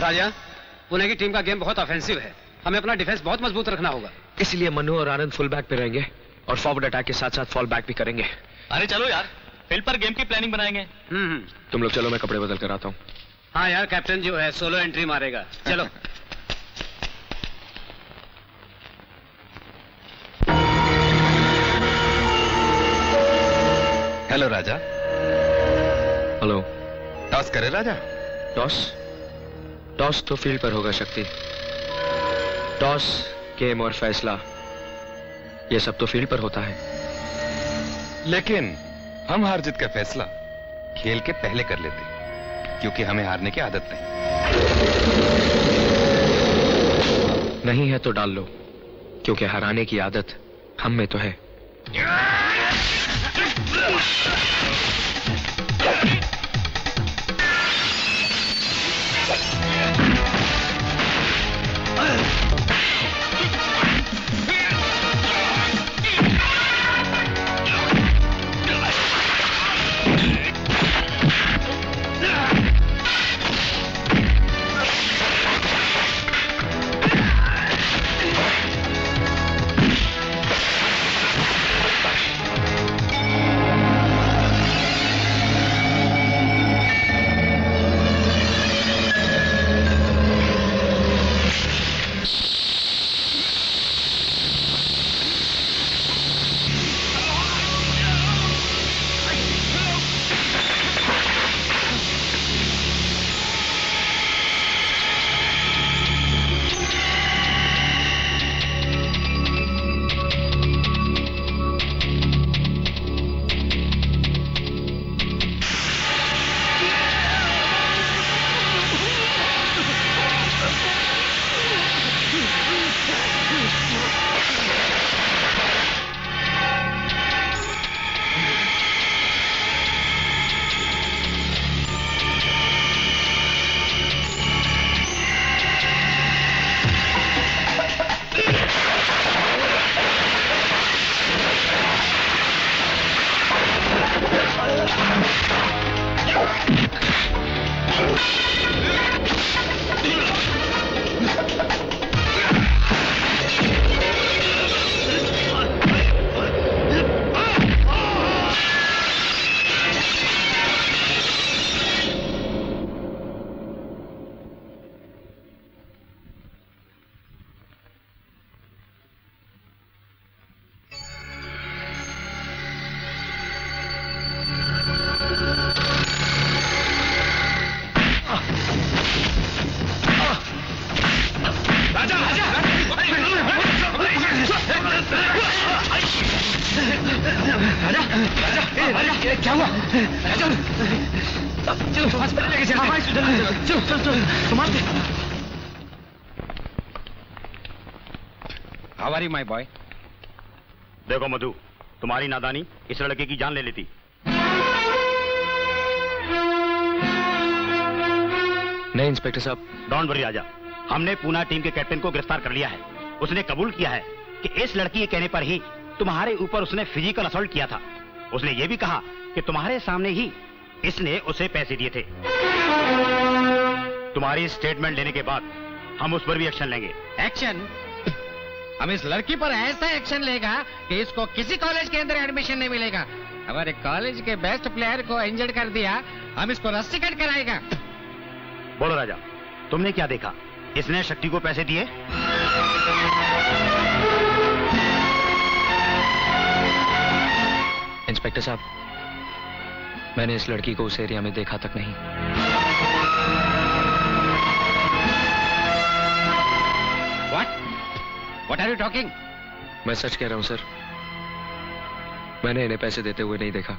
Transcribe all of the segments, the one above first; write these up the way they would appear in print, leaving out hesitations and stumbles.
राजा, पुणे की टीम का गेम बहुत ऑफेंसिव है, हमें अपना डिफेंस बहुत मजबूत रखना होगा। इसलिए मनु और आनंद फुल बैक पे रहेंगे और फॉरवर्ड अटैक के साथ साथ फॉल बैक भी करेंगे। अरे चलो यार, फील्ड पर गेम की प्लानिंग बनाएंगे। तुम लोग चलो, मैं कपड़े बदल कर आता हूँ। हाँ यार, कैप्टन जो है सोलो एंट्री मारेगा, चलो। हेलो राजा। हेलो। टॉस करे राजा? टॉस तो फील्ड पर होगा शक्ति। टॉस, गेम और फैसला ये सब तो फील्ड पर होता है। लेकिन हम हार जीत का फैसला खेल के पहले कर लेते, क्योंकि हमें हारने की आदत नहीं है तो डाल लो, क्योंकि हराने की आदत हम में तो है। My boy. देखो मधु, तुम्हारी नादानी इस लड़के की जान ले लेती। नहीं इंस्पेक्टर साहब। डोंट वरी राजा, हमने पूना टीम के कैप्टन को गिरफ्तार कर लिया है। उसने कबूल किया है कि इस लड़की के कहने पर ही तुम्हारे ऊपर उसने फिजिकल असॉल्ट किया था। उसने ये भी कहा कि तुम्हारे सामने ही इसने उसे पैसे दिए थे। तुम्हारी स्टेटमेंट लेने के बाद हम उस पर भी एक्शन लेंगे। एक्शन? हम इस लड़की पर ऐसा एक्शन लेगा कि इसको किसी कॉलेज के अंदर एडमिशन नहीं मिलेगा। हमारे कॉलेज के बेस्ट प्लेयर को इंजर्ड कर दिया, हम इसको रस्सी कट कराएगा। बोलो राजा, तुमने क्या देखा? इसने शक्ति को पैसे दिए? इंस्पेक्टर साहब, मैंने इस लड़की को उस एरिया में देखा तक नहीं। What are you talking? मैं सच कह रहा हूं सर, मैंने इन्हें पैसे देते हुए नहीं देखा।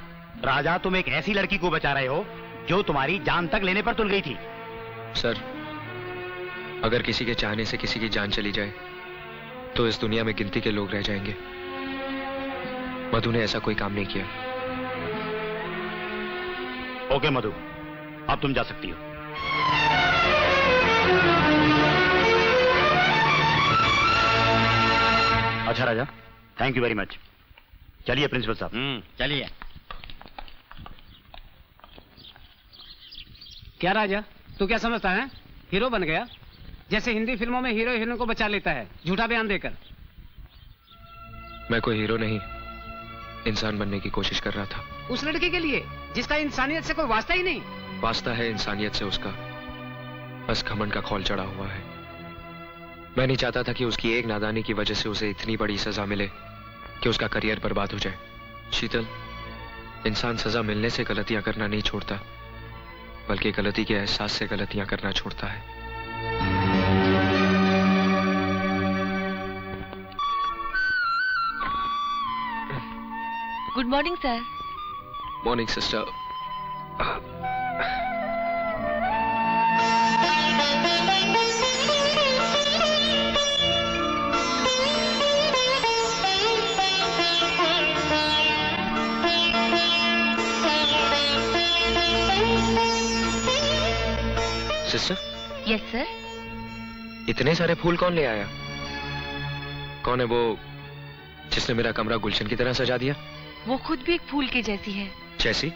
राजा, तुम एक ऐसी लड़की को बचा रहे हो जो तुम्हारी जान तक लेने पर तुल गई थी। सर, अगर किसी के चाहने से किसी की जान चली जाए तो इस दुनिया में गिनती के लोग रह जाएंगे। मधु ने ऐसा कोई काम नहीं किया। ओके मधु, अब तुम जा सकती हो। अच्छा राजा, थैंक यू वेरी मच। चलिए प्रिंसिपल साहब। चलिए। क्या राजा, तू क्या समझता है? हीरो बन गया, जैसे हिंदी फिल्मों में हीरो हीरोइन को बचा लेता है झूठा बयान देकर। मैं कोई हीरो नहीं, इंसान बनने की कोशिश कर रहा था। उस लड़के के लिए जिसका इंसानियत से कोई वास्ता ही नहीं। वास्ता है इंसानियत से उसका, बस घमंड का खौल चढ़ा हुआ है। मैं नहीं चाहता था कि उसकी एक नादानी की वजह से उसे इतनी बड़ी सजा मिले कि उसका करियर बर्बाद हो जाए। शीतल, इंसान सजा मिलने से गलतियां करना नहीं छोड़ता, बल्कि गलती के एहसास से गलतियां करना छोड़ता है। Good morning sir. Morning sister. Sister. Yes sir. इतने सारे फूल कौन ले आया? कौन है वो जिसने मेरा कमरा गुलशन की तरह सजा दिया? वो खुद भी एक फूल के जैसी है। जैसी?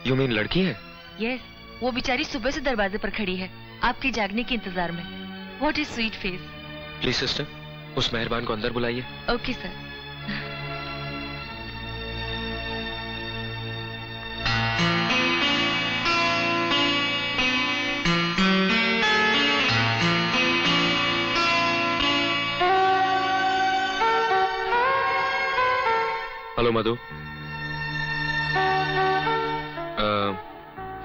यू मीन लड़की है? यस, वो बेचारी सुबह से दरवाजे पर खड़ी है आपके जागने के इंतजार में। What is sweet face. Please sister, उस मेहरबान को अंदर बुलाइए। Okay sir. हेलो मधु।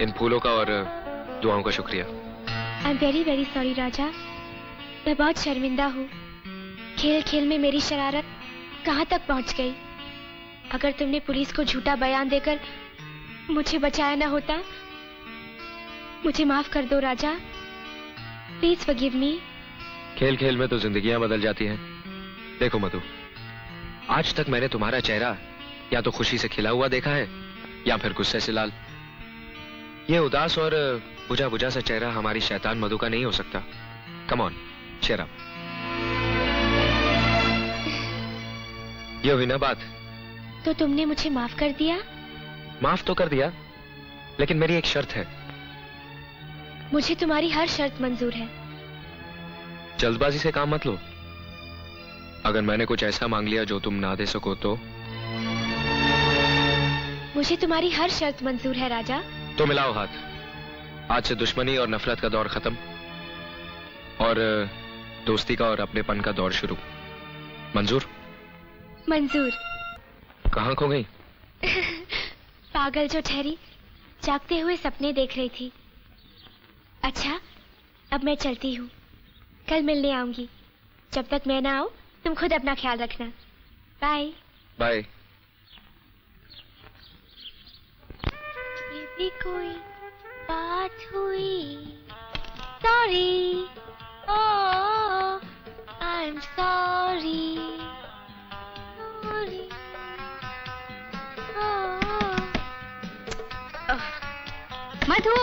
इन फूलों का और दुआओं का शुक्रिया। I am very very sorry Raja, मैं बहुत शर्मिंदा हूँ। खेल खेल में मेरी शरारत कहाँ तक पहुँच गई। अगर तुमने पुलिस को झूठा बयान देकर मुझे बचाया ना होता, मुझे माफ कर दो राजा, प्लीज फॉरगिव मी। खेल खेल में तो जिंदगियां बदल जाती हैं। देखो मधु, आज तक मैंने तुम्हारा चेहरा या तो खुशी से खिला हुआ देखा है या फिर गुस्से से लाल। ये उदास और बुझा बुझा सा चेहरा हमारी शैतान मधु का नहीं हो सकता। Come on, cheer up। ये हुई ना बात। तो तुमने मुझे माफ कर दिया? माफ तो कर दिया, लेकिन मेरी एक शर्त है। मुझे तुम्हारी हर शर्त मंजूर है। जल्दबाजी से काम मत लो। अगर मैंने कुछ ऐसा मांग लिया जो तुम ना दे सको तो? मुझे तुम्हारी हर शर्त मंजूर है राजा। तो मिलाओ हाथ। आज से दुश्मनी और नफरत का दौर खत्म और दोस्ती का और अपनेपन का दौर शुरू। मंजूर? मंजूर। कहाँ खो गई? पागल जो ठहरी, जागते हुए सपने देख रही थी। अच्छा, अब मैं चलती हूँ, कल मिलने आऊंगी। जब तक मैं ना आऊं, तुम खुद अपना ख्याल रखना। बाय। बाय। ये भी कोई बात हुई। Sorry, oh I am sorry. Madhu,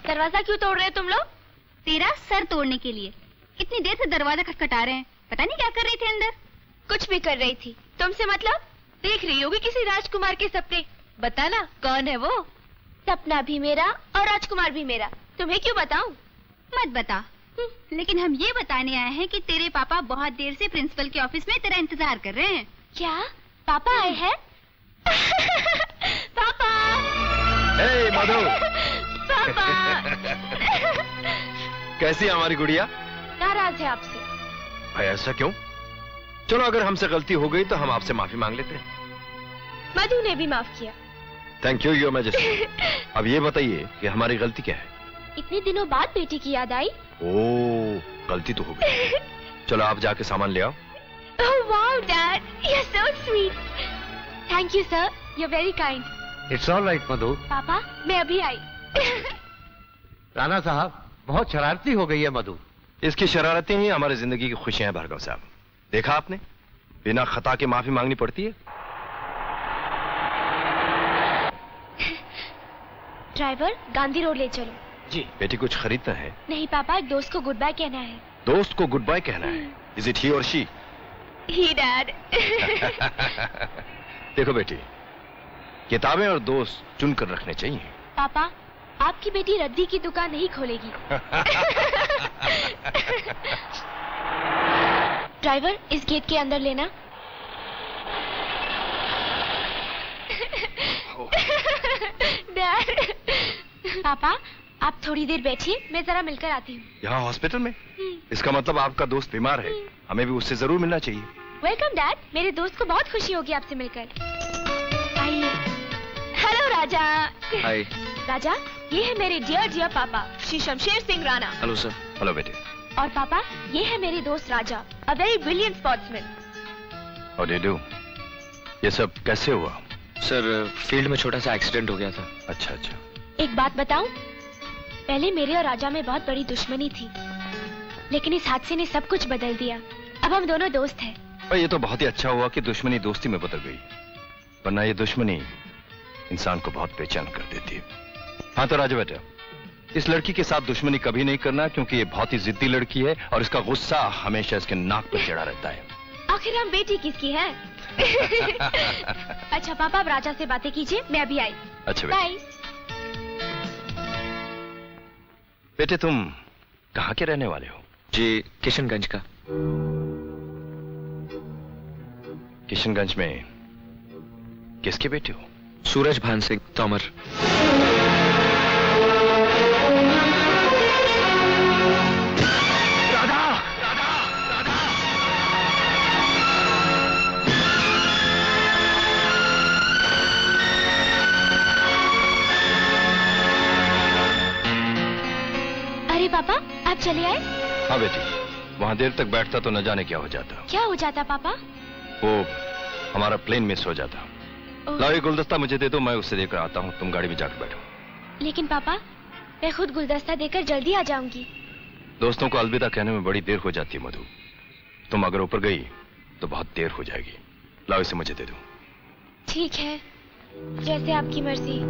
दरवाजा क्यों तोड़ रहे हो तुम लोग? तेरा सर तोड़ने के लिए। इतनी देर से दरवाजा खटखटा रहे हैं, पता नहीं क्या कर रही थी अंदर। कुछ भी कर रही थी, तुमसे मतलब? देख रही होगी किसी राजकुमार के सपने। बताना कौन है वो? सपना भी मेरा और राजकुमार भी मेरा। तुम्हें क्यों बताऊं? मत बता। लेकिन हम ये बताने आए हैं कि तेरे पापा बहुत देर से प्रिंसिपल के ऑफिस में तेरा इंतजार कर रहे हैं। क्या पापा आए हैं? पापा! हे मधु! पापा! कैसी है हमारी गुड़िया? नाराज है आपसे। भाई ऐसा क्यों? चलो अगर हमसे गलती हो गई तो हम आपसे माफी मांग लेते हैं। मधु ने भी माफ किया। Thank you your majesty. अब ये बताइए कि हमारी गलती क्या है? इतने दिनों बाद बेटी की याद आई। ओह, गलती तो हो गई। चलो आप जाके सामान ले आओ। Oh wow, Dad, you're so sweet. Thank you, sir. You're very kind. It's all right Madhu. पापा, मैं अभी आई। राणा साहब, बहुत शरारती हो गई है मधु। इसकी शरारतें ही हमारी जिंदगी की खुशियां हैं भार्गव साहब। देखा आपने, बिना खता के माफी मांगनी पड़ती है। ड्राइवर, गांधी रोड ले चलो। जी बेटी, कुछ खरीदना है? नहीं पापा, एक दोस्त को गुड बाय कहना है। दोस्त को गुड बाय कहना है? इज इट ही और शी? He dad. देखो बेटी, किताबें और दोस्त चुनकर रखने चाहिए। पापा, आपकी बेटी रद्दी की दुकान नहीं खोलेगी। ड्राइवर, इस गेट के अंदर लेना। डैड। पापा, आप थोड़ी देर बैठिए, मैं जरा मिलकर आती हूँ। यहाँ हॉस्पिटल में? इसका मतलब आपका दोस्त बीमार है, हमें भी उससे जरूर मिलना चाहिए। वेलकम डैड, मेरे दोस्त को बहुत खुशी होगी आपसे मिलकर। आइए। हेलो राजा। हाय। राजा, ये है मेरे डियर पापा Shri Shamsher Singh Rana. Hello sir. Hello बेटे। और पापा, ये है मेरे दोस्त राजा, अ वेरी ब्रिलियंट स्पोर्ट्समैन। और डू, ये सब कैसे हुआ? सर, फील्ड में छोटा सा एक्सीडेंट हो गया था। अच्छा अच्छा। एक बात बताऊं? पहले मेरे और राजा में बहुत बड़ी दुश्मनी थी, लेकिन इस हादसे ने सब कुछ बदल दिया। अब हम दोनों दोस्त हैं। पर ये तो बहुत ही अच्छा हुआ कि दुश्मनी दोस्ती में बदल गई, वरना ये दुश्मनी इंसान को बहुत बेचैन कर देती है। हाँ तो राजा बेटा, इस लड़की के साथ दुश्मनी कभी नहीं करना, क्योंकि ये बहुत ही जिद्दी लड़की है और इसका गुस्सा हमेशा इसके नाक पर चढ़ा रहता है। आखिर हम बेटी किसकी है? अच्छा पापा, अब राजा से बातें कीजिए, मैं अभी आई। अच्छा बाय। बेटे, तुम कहाँ के रहने वाले हो? जी, किशनगंज का। किशनगंज में किसके बेटे हो? सूरज भान सिंह तोमर। राधा! राधा! राधा! अरे पापा, आप चले आए? हाँ बेटी, वहाँ देर तक बैठता तो न जाने क्या हो जाता। क्या हो जाता पापा? वो हमारा प्लेन मिस हो जाता। लाओ ये गुलदस्ता मुझे दे दो, मैं उससे देकर आता हूँ, तुम गाड़ी में जाकर बैठो। लेकिन पापा, मैं खुद गुलदस्ता देकर जल्दी आ जाऊंगी। दोस्तों को अलविदा कहने में बड़ी देर हो जाती है मधु, तुम अगर ऊपर गई तो बहुत देर हो जाएगी। लाओ इसे मुझे दे दो। ठीक है, जैसे आपकी मर्जी।